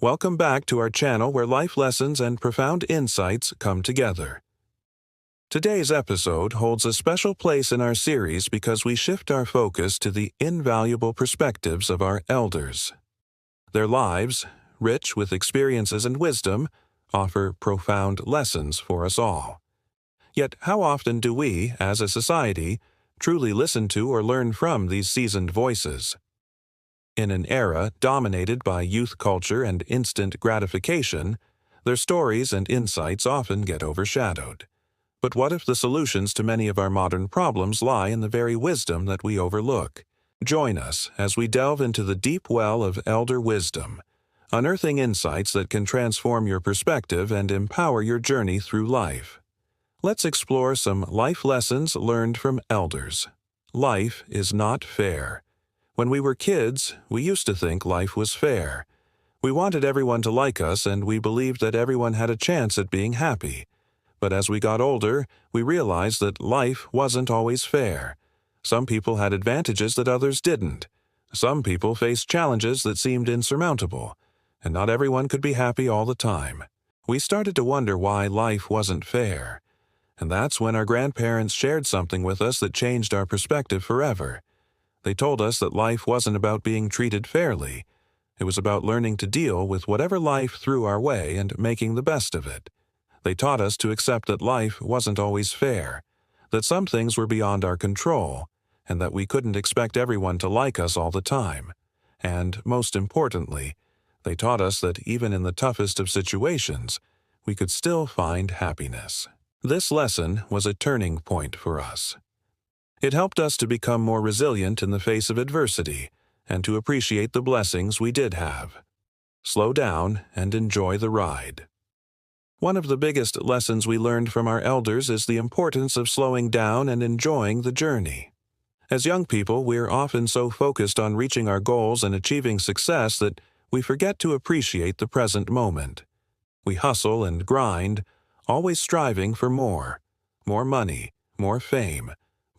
Welcome back to our channel where life lessons and profound insights come together. Today's episode holds a special place in our series because we shift our focus to the invaluable perspectives of our elders. Their lives, rich with experiences and wisdom, offer profound lessons for us all. Yet how often do we, as a society, truly listen to or learn from these seasoned voices? In an era dominated by youth culture and instant gratification, their stories and insights often get overshadowed. But what if the solutions to many of our modern problems lie in the very wisdom that we overlook? Join us as we delve into the deep well of elder wisdom, unearthing insights that can transform your perspective and empower your journey through life. Let's explore some life lessons learned from elders. Life is not fair. When we were kids, we used to think life was fair. We wanted everyone to like us, and we believed that everyone had a chance at being happy. But as we got older, we realized that life wasn't always fair. Some people had advantages that others didn't. Some people faced challenges that seemed insurmountable, and not everyone could be happy all the time. We started to wonder why life wasn't fair. And that's when our grandparents shared something with us that changed our perspective forever. They told us that life wasn't about being treated fairly. It was about learning to deal with whatever life threw our way and making the best of it. They taught us to accept that life wasn't always fair, that some things were beyond our control, and that we couldn't expect everyone to like us all the time. And, most importantly, they taught us that even in the toughest of situations, we could still find happiness. This lesson was a turning point for us. It helped us to become more resilient in the face of adversity and to appreciate the blessings we did have. Slow down and enjoy the ride. One of the biggest lessons we learned from our elders is the importance of slowing down and enjoying the journey. As young people, we're often so focused on reaching our goals and achieving success that we forget to appreciate the present moment. We hustle and grind, always striving for more money, more fame,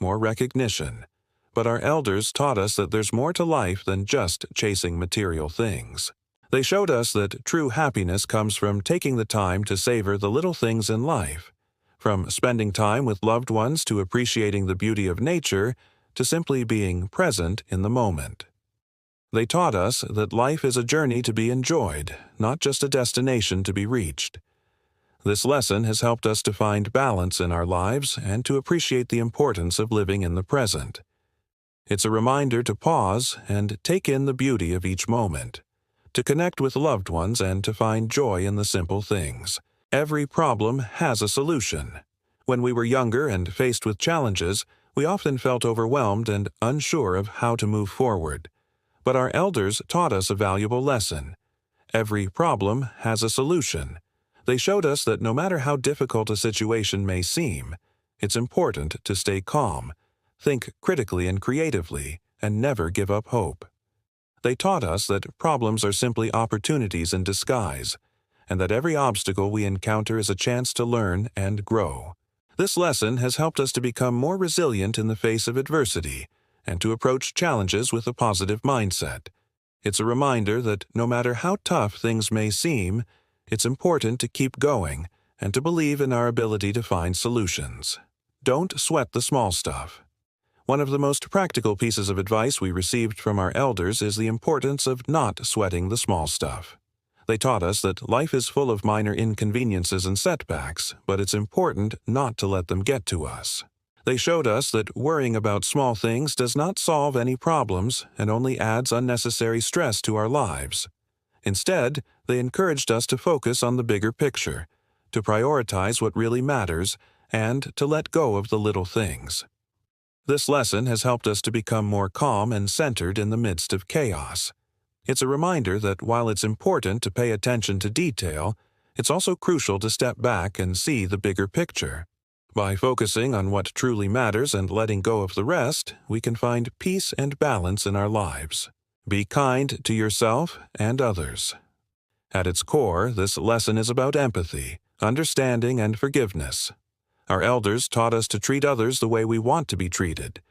more recognition. But our elders taught us that there's more to life than just chasing material things. They showed us that true happiness comes from taking the time to savor the little things in life, from spending time with loved ones to appreciating the beauty of nature to simply being present in the moment. They taught us that life is a journey to be enjoyed, not just a destination to be reached. This lesson has helped us to find balance in our lives and to appreciate the importance of living in the present. It's a reminder to pause and take in the beauty of each moment, to connect with loved ones and to find joy in the simple things. Every problem has a solution. When we were younger and faced with challenges, we often felt overwhelmed and unsure of how to move forward. But our elders taught us a valuable lesson. Every problem has a solution. They showed us that no matter how difficult a situation may seem, it's important to stay calm, think critically and creatively, and never give up hope. They taught us that problems are simply opportunities in disguise, and that every obstacle we encounter is a chance to learn and grow. This lesson has helped us to become more resilient in the face of adversity and to approach challenges with a positive mindset. It's a reminder that no matter how tough things may seem, it's important to keep going and to believe in our ability to find solutions. Don't sweat the small stuff. One of the most practical pieces of advice we received from our elders is the importance of not sweating the small stuff. They taught us that life is full of minor inconveniences and setbacks, but it's important not to let them get to us. They showed us that worrying about small things does not solve any problems and only adds unnecessary stress to our lives. Instead, they encouraged us to focus on the bigger picture, to prioritize what really matters, and to let go of the little things. This lesson has helped us to become more calm and centered in the midst of chaos. It's a reminder that while it's important to pay attention to detail, it's also crucial to step back and see the bigger picture. By focusing on what truly matters and letting go of the rest, we can find peace and balance in our lives. Be kind to yourself and others. At its core, this lesson is about empathy, understanding, and forgiveness. Our elders taught us to treat others the way we want to be treated,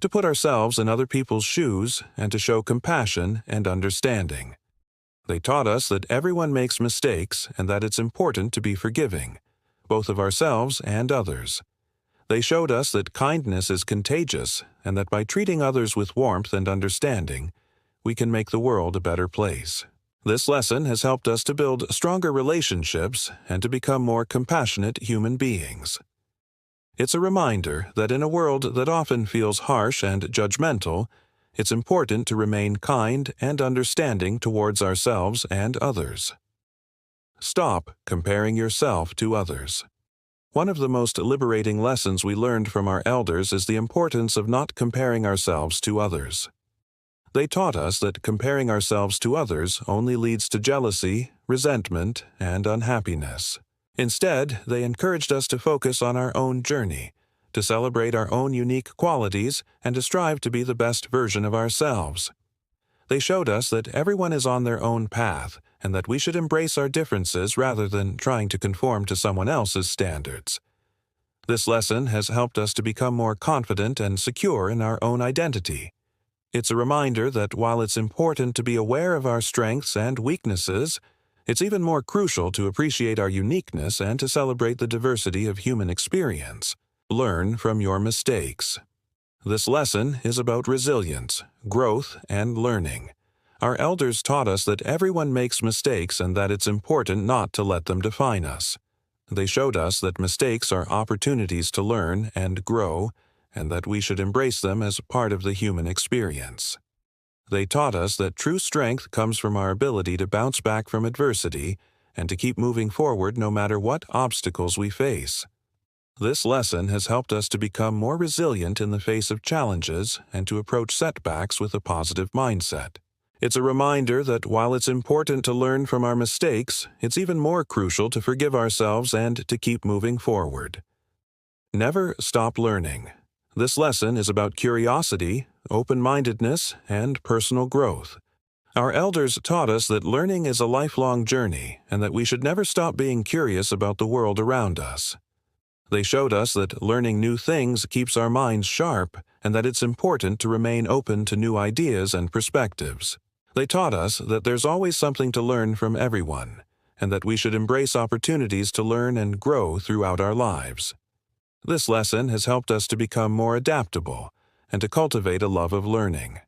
to put ourselves in other people's shoes, and to show compassion and understanding. They taught us that everyone makes mistakes and that it's important to be forgiving, both of ourselves and others. They showed us that kindness is contagious and that by treating others with warmth and understanding, we can make the world a better place. This lesson has helped us to build stronger relationships and to become more compassionate human beings. It's a reminder that in a world that often feels harsh and judgmental, it's important to remain kind and understanding towards ourselves and others. Stop comparing yourself to others. One of the most liberating lessons we learned from our elders is the importance of not comparing ourselves to others. They taught us that comparing ourselves to others only leads to jealousy, resentment, and unhappiness. Instead, they encouraged us to focus on our own journey, to celebrate our own unique qualities, and to strive to be the best version of ourselves. They showed us that everyone is on their own path, and that we should embrace our differences rather than trying to conform to someone else's standards. This lesson has helped us to become more confident and secure in our own identity. It's a reminder that while it's important to be aware of our strengths and weaknesses, it's even more crucial to appreciate our uniqueness and to celebrate the diversity of human experience. Learn from your mistakes. This lesson is about resilience, growth, and learning. Our elders taught us that everyone makes mistakes and that it's important not to let them define us. They showed us that mistakes are opportunities to learn and grow, and that we should embrace them as part of the human experience. They taught us that true strength comes from our ability to bounce back from adversity and to keep moving forward no matter what obstacles we face. This lesson has helped us to become more resilient in the face of challenges and to approach setbacks with a positive mindset. It's a reminder that while it's important to learn from our mistakes, it's even more crucial to forgive ourselves and to keep moving forward. Never stop learning. This lesson is about curiosity, open-mindedness, and personal growth. Our elders taught us that learning is a lifelong journey and that we should never stop being curious about the world around us. They showed us that learning new things keeps our minds sharp and that it's important to remain open to new ideas and perspectives. They taught us that there's always something to learn from everyone and that we should embrace opportunities to learn and grow throughout our lives. This lesson has helped us to become more adaptable and to cultivate a love of learning.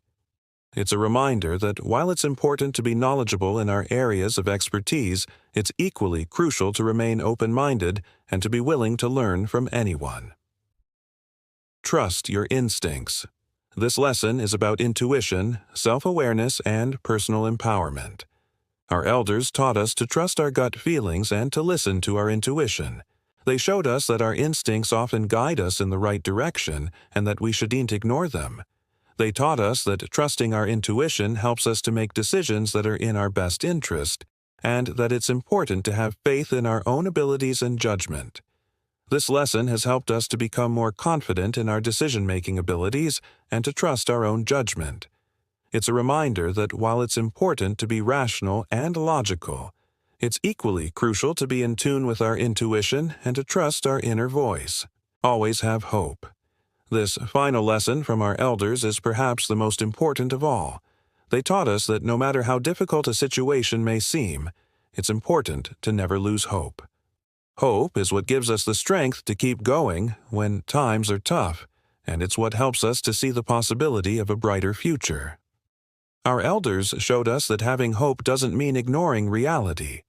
It's a reminder that while it's important to be knowledgeable in our areas of expertise, it's equally crucial to remain open-minded and to be willing to learn from anyone. Trust your instincts. This lesson is about intuition, self-awareness, and personal empowerment. Our elders taught us to trust our gut feelings and to listen to our intuition. They showed us that our instincts often guide us in the right direction and that we shouldn't ignore them. They taught us that trusting our intuition helps us to make decisions that are in our best interest, and that it's important to have faith in our own abilities and judgment. This lesson has helped us to become more confident in our decision-making abilities and to trust our own judgment. It's a reminder that while it's important to be rational and logical, it's equally crucial to be in tune with our intuition and to trust our inner voice. Always have hope. This final lesson from our elders is perhaps the most important of all. They taught us that no matter how difficult a situation may seem, it's important to never lose hope. Hope is what gives us the strength to keep going when times are tough, and it's what helps us to see the possibility of a brighter future. Our elders showed us that having hope doesn't mean ignoring reality.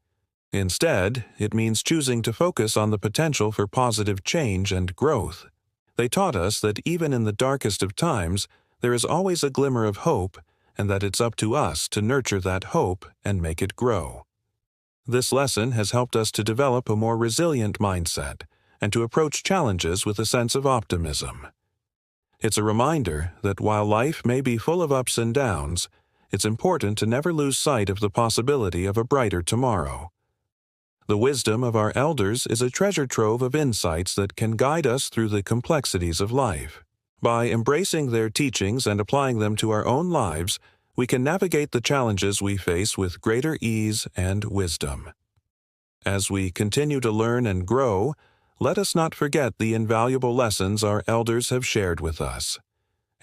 Instead, it means choosing to focus on the potential for positive change and growth. They taught us that even in the darkest of times, there is always a glimmer of hope, and that it's up to us to nurture that hope and make it grow. This lesson has helped us to develop a more resilient mindset and to approach challenges with a sense of optimism. It's a reminder that while life may be full of ups and downs, it's important to never lose sight of the possibility of a brighter tomorrow. The wisdom of our elders is a treasure trove of insights that can guide us through the complexities of life. By embracing their teachings and applying them to our own lives, we can navigate the challenges we face with greater ease and wisdom. As we continue to learn and grow, let us not forget the invaluable lessons our elders have shared with us.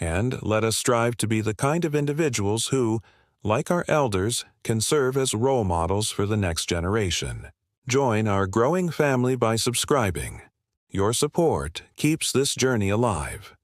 And let us strive to be the kind of individuals who, like our elders, can serve as role models for the next generation. Join our growing family by subscribing. Your support keeps this journey alive.